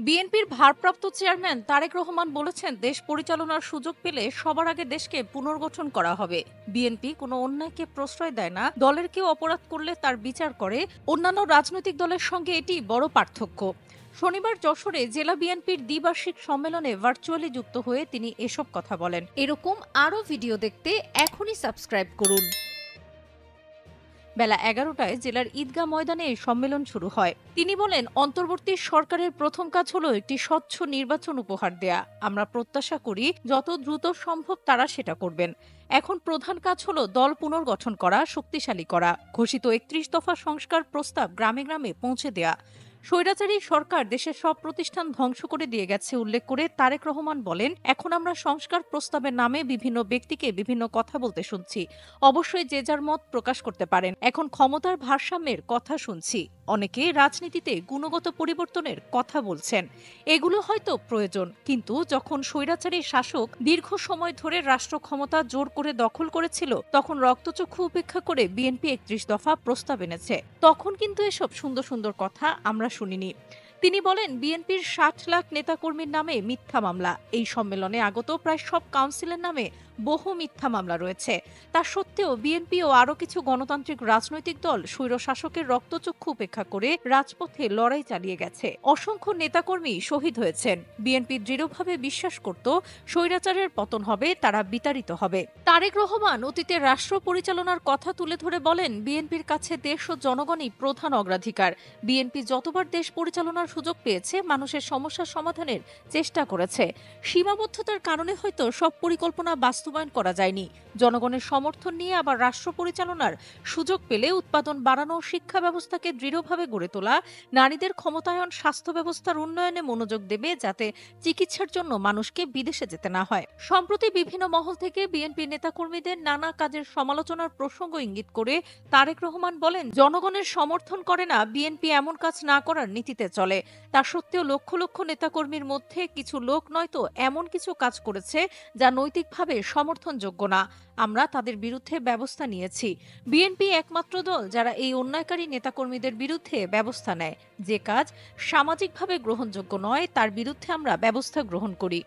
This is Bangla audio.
বিএনপির ভারপ্রাপ্ত চেয়ারম্যান তারেক রহমান বলেছেন, দেশ পরিচালনার সুযোগ পেলে সবার আগে দেশকে পুনর্গঠন করা হবে। বিএনপি কোনো অন্যায়কে প্রশ্রয় দেয় না, দলের কেউ অপরাধ করলে তার বিচার করে। অন্যান্য রাজনৈতিক দলের সঙ্গে এটি বড় পার্থক্য। শনিবার যশোরে জেলা বিএনপির দ্বিবার্ষিক সম্মেলনে ভার্চুয়ালি যুক্ত হয়ে তিনি এসব কথা বলেন। এরকম আরও ভিডিও দেখতে এখনই সাবস্ক্রাইব করুন। বেলা ১১টায় জেলার ঈদগাহ ময়দানে এই সম্মেলন শুরু হয়। তিনি বলেন, অন্তর্বর্তী সরকারের প্রথম কাজ হলো একটি স্বচ্ছ নির্বাচন উপহার দেয়া। আমরা প্রত্যাশা করি যত দ্রুত সম্ভব তারা সেটা করবেন। এখন প্রধান কাজ হলো দল পুনর্গঠন করা, শক্তিশালী করা, ঘোষিত ৩১ দফা সংস্কার প্রস্তাব গ্রামে গ্রামে পৌঁছে দেয়া। স্বৈরাচারী সরকার দেশের সব প্রতিষ্ঠান ধ্বংস করে দিয়ে গেছে উল্লেখ করে তারেক রহমান বলেন, এখন আমরা সংস্কার প্রস্তাবের নামে বিভিন্ন ব্যক্তিকে বিভিন্ন কথা বলতে শুনছি। অবশ্যই যে যার মত প্রকাশ করতে পারেন। এখন ক্ষমতার ভারসাম্যের কথা শুনছি। অনেকে রাজনীতিতে গুণগত পরিবর্তনের কথা বলছেন। এগুলো হয়তো প্রয়োজন, কিন্তু যখন স্বৈরাচারী শাসক দীর্ঘ সময় ধরে রাষ্ট্র ক্ষমতা জোর করে দখল করেছিল, তখন রক্তচক্ষু উপেক্ষা করে বিএনপি ৩১ দফা প্রস্তাব এনেছে। তখন কিন্তু এসব সুন্দর সুন্দর কথা আমরা শুনিনি। তিনি বলেন, বিএনপির ৬০ লাখ নেতাকর্মীর নামে মিথ্যা মামলা। এই সম্মেলনে আগত প্রায় সব কাউন্সিলের নামে বহু মিথ্যা মামলা রয়েছে। তা সত্ত্বেও বিএনপি ও আরও কিছু গণতান্ত্রিক রাজনৈতিক দল স্বৈরশাসকের রক্তচক্ষু উপেক্ষা করে রাজপথে লড়াই চালিয়ে গেছে। অসংখ্য নেতাকর্মী শহীদ হয়েছেন। বিএনপি দৃঢ়ভাবে বিশ্বাস করত, স্বৈরাচারের পতন হবে, তারা বিতাড়িত হবে। তারেক রহমান অতীতে রাষ্ট্র পরিচালনার কথা তুলে ধরে বলেন, বিএনপির কাছে দেশ ও জনগণই প্রধান অগ্রাধিকার। বিএনপি যতবার দেশ পরিচালনার সুযোগ পেয়েছে, মানুষের সমস্যার সমাধানের চেষ্টা করেছে। সীমাবদ্ধতার কারণে হয়তো সব পরিকল্পনা বাস্তবায়ন করা যায়নি। জনগণের সমর্থন নিয়ে আবার রাষ্ট্র পরিচালনার সুযোগ পেলে উৎপাদন বাড়ানো, শিক্ষা ব্যবস্থাকে দৃঢ়ভাবে গড়ে তোলা, নারীদের ক্ষমতায়ন, স্বাস্থ্য ব্যবস্থার উন্নয়নে মনোযোগ দেবে, যাতে চিকিৎসার জন্য মানুষকে বিদেশে যেতে না হয়। সম্প্রতি বিভিন্ন মহল থেকে বিএনপি নেতাকর্মীদের নানা কাজের সমালোচনার প্রসঙ্গ ইঙ্গিত করে তারেক রহমান বলেন, জনগণের সমর্থন করে না বিএনপি এমন কাজ না করার নীতিতে চলে। তা সত্ত্বেও লক্ষ লক্ষ নেতাকর্মীর মধ্যে কিছু লোক নয়তো এমন কিছু কাজ করেছে যা নৈতিকভাবে সমর্থনযোগ্য না। আমরা তাদের বিরুদ্ধে ব্যবস্থা নিয়েছি। বিএনপি একমাত্র দল যারা এই অন্যায়কারী নেতাকর্মীদের বিরুদ্ধে ব্যবস্থা নেয়। যে কাজ সামাজিকভাবে গ্রহণযোগ্য নয়, তার বিরুদ্ধে আমরা ব্যবস্থা গ্রহণ করি।